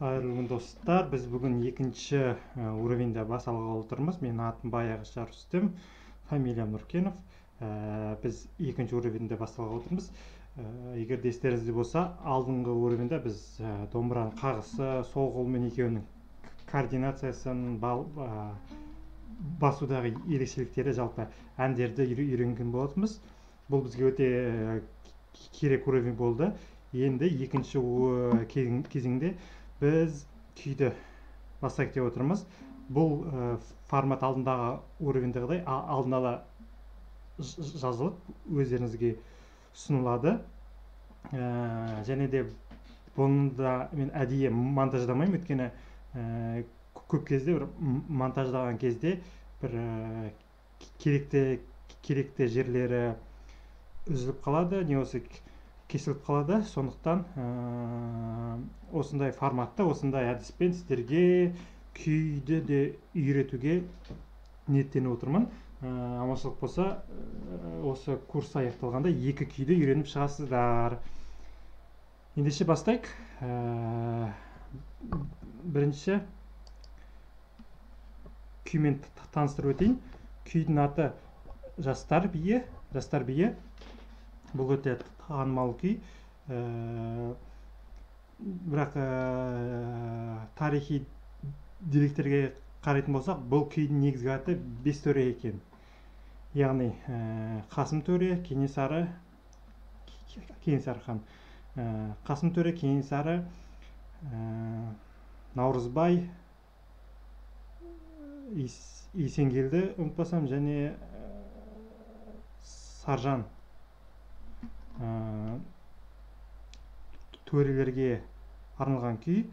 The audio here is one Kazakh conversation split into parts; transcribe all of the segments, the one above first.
Айрылған достар, біз бүгін екінші уровеньде бас алғалы отырмыз. Менің атым баяғы Рүстем, фамилиям Нұркенов. Біз екінші уровеньде бас алғалы отырмыз. Егер де естеріңізде болса, алдыңғы уровеньде біз домбыраның қағысы, сол қолмен екеуінің координациясын, басудағы ерекшеліктері, жалпы әндерді үйренген болатынбыз. Бұл бізге өте керек уровень болды. Енді екінші кезеңде біз күйді бастайық деп отырмыз. Бұл формат алдындағы уровеньдегідей алдын ала жазылып өздеріңізге ұсынылады. Және де бұны да мен әдейі монтаждамаймын, өйткені көп кезде бір монтаждаған кезде бір керекті жерлері үзіліп қалады, не осы кесіліп қалады. Сондықтан осындай форматта, осындай әдіспен сіздерге күйді де үйретуге ниеттеніп отырмын. Аманшылық болса, осы курс аяқталғанда екі күйді үйреніп шығасыздар. Ендеше бастайық. Бірінші күймен таныстырып өтейін. Күйдің аты жастар биі. Бұл өте танымал күй. Бірақ тарихи деректерге қарайтын болсақ, бұл күйдің негізгі аты бес төре екен. Яғни Қасым төре, Кенесары хан, Қасым төре, Кенесары, Наурызбай, Есенгелді ұмытпасам, және Саржан төрелерге арналған күй.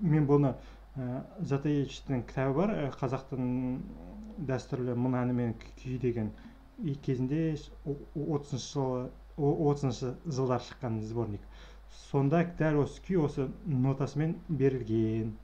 Мен бұны Затаевичтің кітабы бар, қазақтың дәстүрлі мың әні мен күй деген, кезінде 30-шы жылдар шыққан сборник. Сонда дәл осы күй осы нотасымен берілген.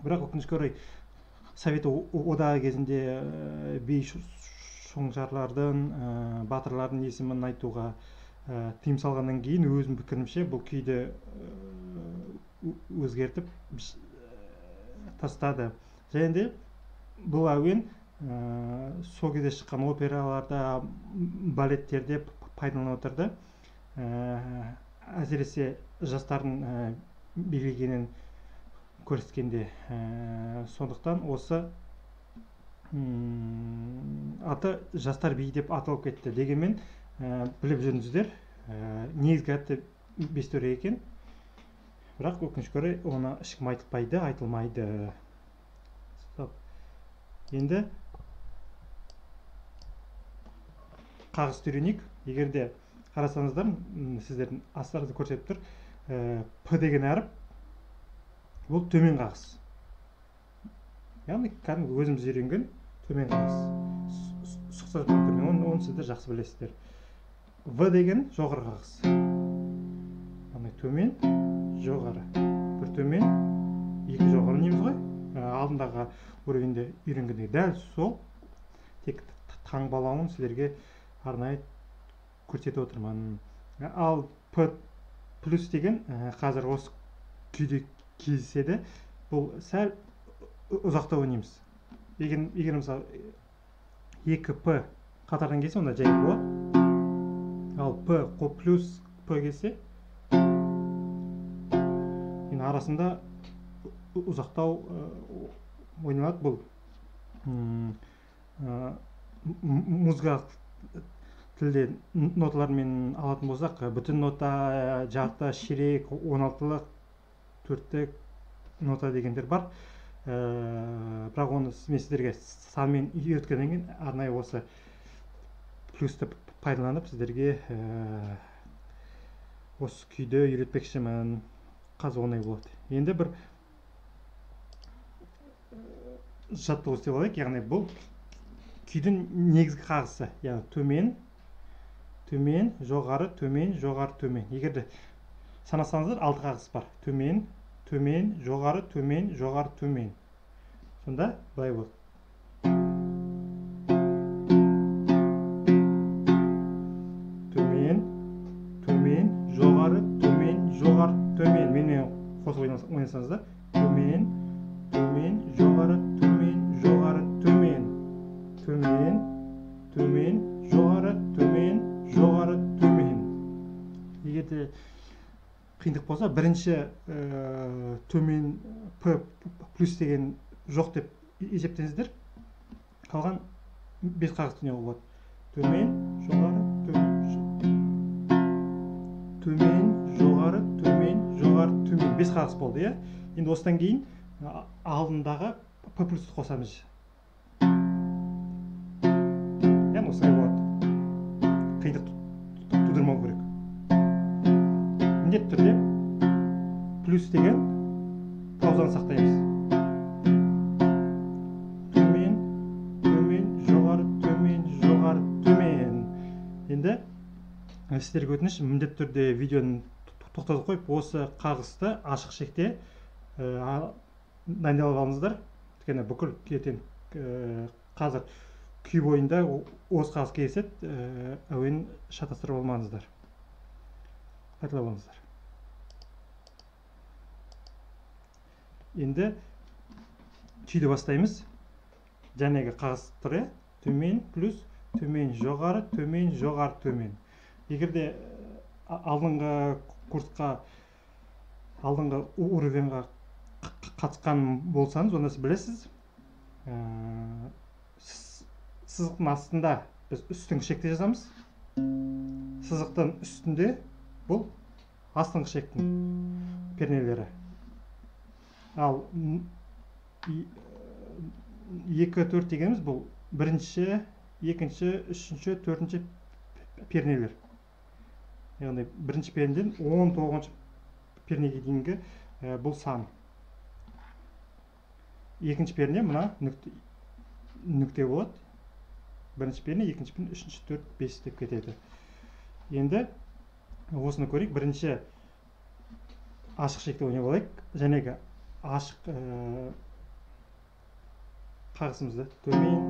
Бірақ өкінішке орай Совет одағы кезінде би шоңжарлардың, батырлардың есімін айтуға тыйым салғаннан кейін, өзім пікірімше бұл күйді өзгертіп тастады. Және де бұл әуен сол кезде шыққан операларда, балеттерде пайдаланып отырды. Әсіресе жастардың билегенін көрсеткенде. Сондықтан осы аты жастар биі деп аталып кетті. Дегенмен біліп жүріңіздер, негізгі аты бес төре екен. Бірақ өкінішке орай оны ешкім айтылмайды. Енді қағысты үйренейік. Егер де қарасаңыздар, сіздердің астарыңызда көрсетіп тұр, П деген әріп, бұл төмен қағыс. Яғни кәдімгі өзіміз үйренген төмен қағыс. Сұқса төмен, оны сіздер жақсы білесіздер. В деген жоғары қағыс. Яғни төмен, жоғары. Бір төмен, екі жоғары неміз ғой. Алдындағы уровеньде үйренгенде дәл сол. Тек таңбалауын сіздерге арнайы көрсетіп отырмын. Ал П плюс деген қазір осы күйде кездеседі. Бұл сәл ұзақтау неміз. Егер мысалы 2П қатардан келсе, онда жай болады. Ал П плюс П келсе, арасында ұзақтау ойналады. Бұл музыкалық тілде ноталармен алатын болсақ, бүтін нота, жарты, ширек, 16-лық, 4-тік нота дегендер бар. Бірақ оны мен сіздерге санмен үйреткеннен кейін арнайы осы плюсты пайдаланып сіздерге осы күйді үйретпекшімін. Қазір оңай болады. Енді бір жаттығу істеп алайық. Яғни бұл күйдің негізгі қағысы. Яғни төмен, төмен, жоғары, төмен, жоғары, төмен. Егер де санасаңыздар, 6 қағыс бар. Төмен, төмен, жоғары, төмен, жоғары, төмен. Сонда былай болады. Төмен, төмен, жоғары, төмен, жоғары, төмен. Менімен қосып ойнасаңыздар, төмен, төмен, жоғары, төмен, жоғары, төмен, төмен, төмен, жоғары, төмен, жоғары, төмен. Егер де қиындық болса, бірінші төмен P плюс деген жоқ деп есептеңіздер. Қалған 5 қағаз түнеуі болады. Төмен, жоғары, төмен, жоғары, төмен, жоғары, төмен. 5 қағаз болды, иә? Енді осыдан кейін алдындағы P плюсті қосамыз. Яғни осылай болады. Қиындық тудырмау керек. Міндетті түрде плюс деген паузаны сақтаймыз. Төмен, төмен, жоғары, төмен, жоғары, төмен. Енді сіздерге өтініш, міндетті түрде видеоны тоқтатып қойып, осы қағысты ашық шекте дайындап алыңыздар. Өйткені бүкіл ертең қазір күй бойында осы қағыз кездеседі, әуен шатастырып алмаңыздар. Қайталап алыңыздар. Енді күйді бастаймыз. Жәнегі қағыз түрі төмен плюс төмен жоғары, төмен жоғары, төмен. Егер де алдыңғы курсқа, алдыңғы уровеньға қатысқан болсаңыз, онда сіз білесіз, сызықтың астында біз үстіңгі шекте жазамыз. Сызықтың үстінде бұл астыңғы шектің пернелері. Ал 2-4 дегеніміз бұл бірінші, екінші, үшінші, төртінші пернелер. Яғни бірінші пернеден 19-шы пернеге дейінгі бұл сан. Екінші перне мұна нүкте болады. Бірінші перне, екінші перне, үшінші, төрт, бес деп кетеді. Енді осыны көрейік. Бірінші ашық шекте ойнап алайық. Жәнегі ашық қағысымызды төмен,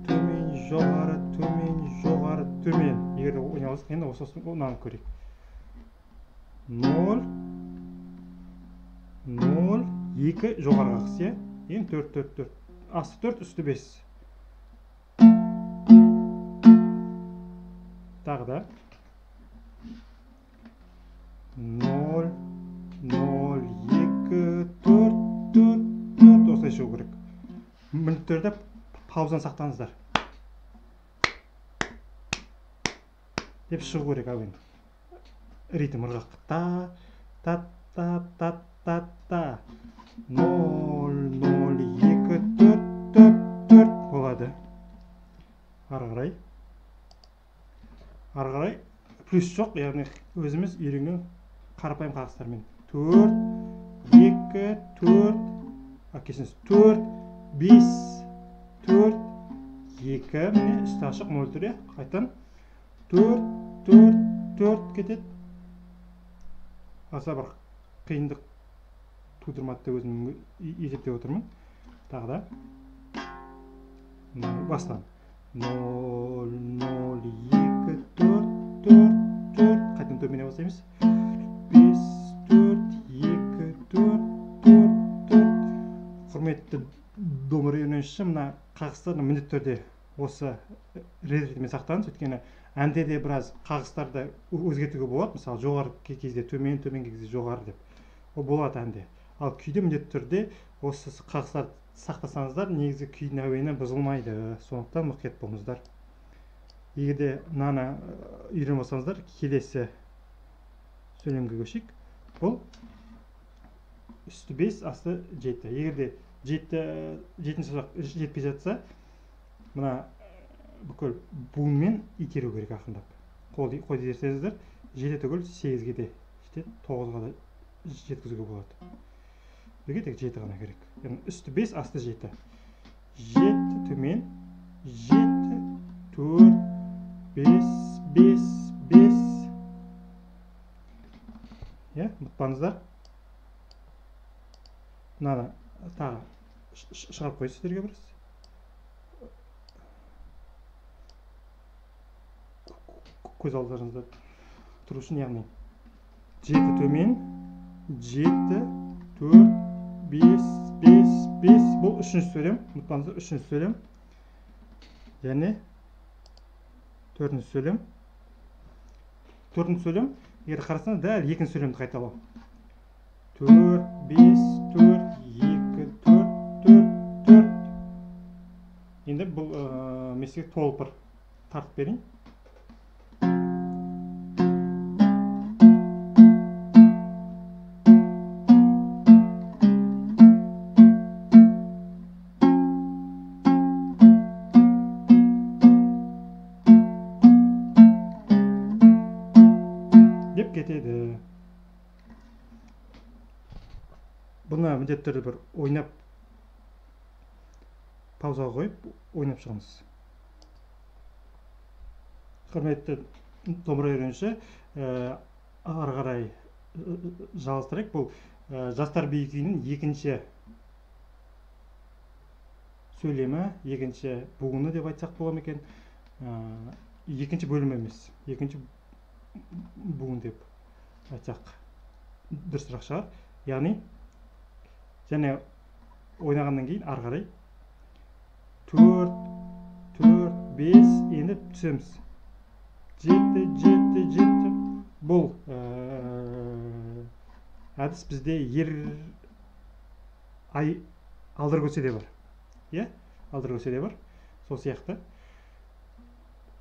төмен, жоғары, төмен, жоғары, төмен. Егер ойнап алсақ, енді осы онаны көрейік. 0, 0, 2 жоғары қағыс, е? Ең 4, 4, 4. Асты 4, үсті 5. Тағы да 0, 0, 2, 4, 4, 4. Осылай шығу керек. Міндетті түрде паузаны сақтаңыздар. Деп шығу керек әуен. Ритм ырғақ. Та, та, та, та, та, та. 0, 0, 2, 4, 4, 4 болады. Ары қарай. Ары қарай плюс жоқ, яғни өзіміз үйренген қарапайым қағыстармен. 4, 2, 4, кесіңіз 4, 5, 4, 2, міне үсті ашық 0 тұр, қайтан 4, 4, 4 кетеді. Аса бір қиындық тудырмады деп өзім есептеп отырмын. Тағы да бастан 0, 0, 2, 4, 4, 4. Қайтан төмене бастаймыз. 5, 4, 2, 4, 4, 4. Құрметті домбыра үйренуші, мына қағыстарды міндетті түрде осы ритммен сақтаңыз. Өйткені әнде де біраз қағыстарды өзгертуге болады. Мысалы, жоғары кезде төмен, төменгі кезде жоғары деп. Ол болады әнде. Ал күйде міндетті түрде осы қағыстарды сақтасаңыздар, негізі күйдің әуені бұзылмайды. Сондықтан мұқият болыңыздар. Егер де мынаны үйреніп алсаңыздар, келесі сөйлемге көшейік. Бұл үсті 5, асты 7. Егер де 7-ші сұрақ жетпей жатса, мына бүкіл буынмен итеру керек ақырындап. Қойды ерсеңіздер, 7 түгіл 8-ге де жетеді, 9-ға да жеткізуге болады. Бірге тек 7 ғана керек. Яғни үсті 5, асты 7. 7 төмен, 7, 4, 5, 5, 5. Ұмытпаңыздар. Мынаны тағы шығарып қойып сіздерге біраз. Көз алдарыңызда тұру үшін, яғни 7 төмен, 7, 4, 5, 5, 5. Бұл үшінші сөйлем. Ұмытпаңыздар, үшінші сөйлем. Және төртінші сөйлем. Төртінші сөйлем. Егер қарасаңыз, дәл екінші сөйлемді қайталау. 4, 5, 4, 2, 4, 4, 4. Енді бұл месеге толық бір тартып берейін. Деп кетеді. Бұны міндетті түрде бір ойнап, паузаға қойып, ойнап шығыңыз. Құрметті домбыра үйренуші, ары қарай жалғастырайық. Бұл жастар биі күйінің екінші сөйлемі, екінші буыны деп айтсақ бола ма екен. Екінші бөлім емес, екінші буын деп айтсақ дұрысырақ шығар. Яғни, және ойнағаннан кейін ары қарай 4, 4, 5, енді түсеміз. 7, 7, 7. Бұл әдіс бізде алдыр көседе бар. Алдыр көседе бар. Сол сияқты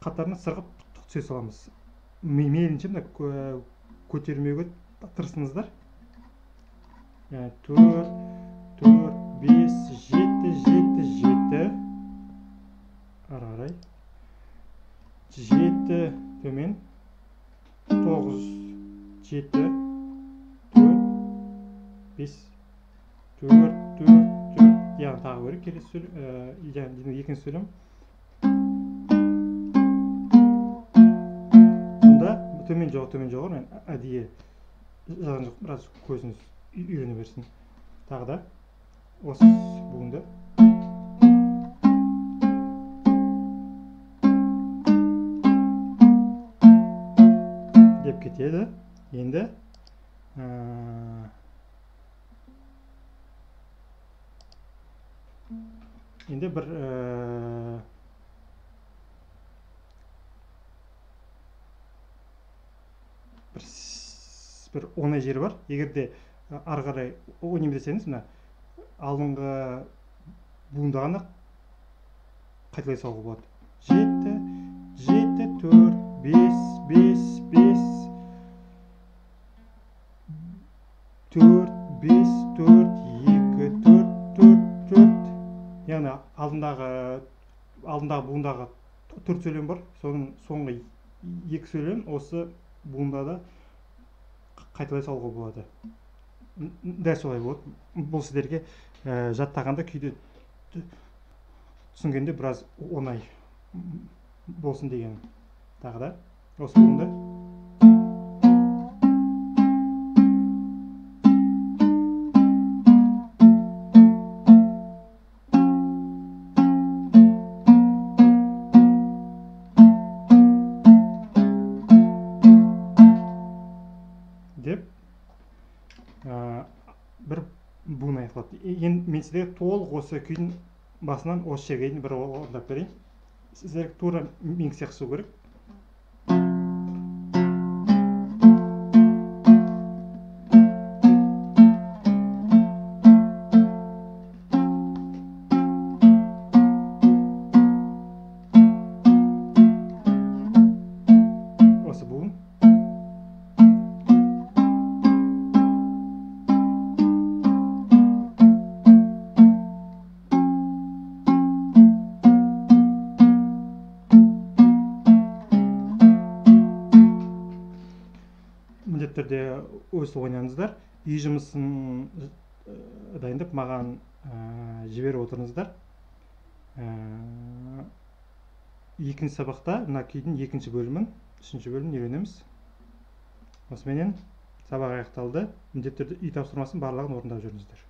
қатарына сырғып түсе саламыз. Мейлінше көтермеуге тырысыңыздар. 4, 4, 5, 7, 7, 7. Ары қарай. 7 төмен. 9, 7, 4, 5, 4, 4, 4. Яғни тағы көрейік келесі сөйлем. Екінші сөйлем. Бұнда төмен жоғыр. Мен әдейі жазған жоқ, біраз көзіңіз үйрене берсін. Тағы да осы буынды. Деп кетеді. Енді бір оңай жері бар. Егерде ары қарай ойнайын десеңіз, мына алдыңғы буынды ғана қайталай салуға болады. 7, 7, 4, 5, 5, 5, 4, 5, 4, 2, 4, 4, 4. Яғни алдындағы буындағы 4 сөйлем бар. Соның соңғы 2 сөйлем осы буында да қайталай салуға болады. Дәл солай болады. Бұл сіздерге жаттағанда, күйді түсінгенде біраз оңай болсын деген. Тағы да осы буынды. Деп бір буын аяқталады. Енді мен сіздерге толық осы күйдің басынан осы жерге дейін бір орындап берейін. Сіздерге тура мен сияқты шығу керек. Осы буын. Міндетті түрде өз ойнаңыздар. Үй жұмысын дайындап маған жіберіп отырыңыздар. Екінші сабақта мына күйдің екінші бөлімін, үшінші бөлімін үйренеміз. Осыменен сабақ аяқталды. Міндетті түрде үй тапсырмасын барлығын орындап жүріңіздер.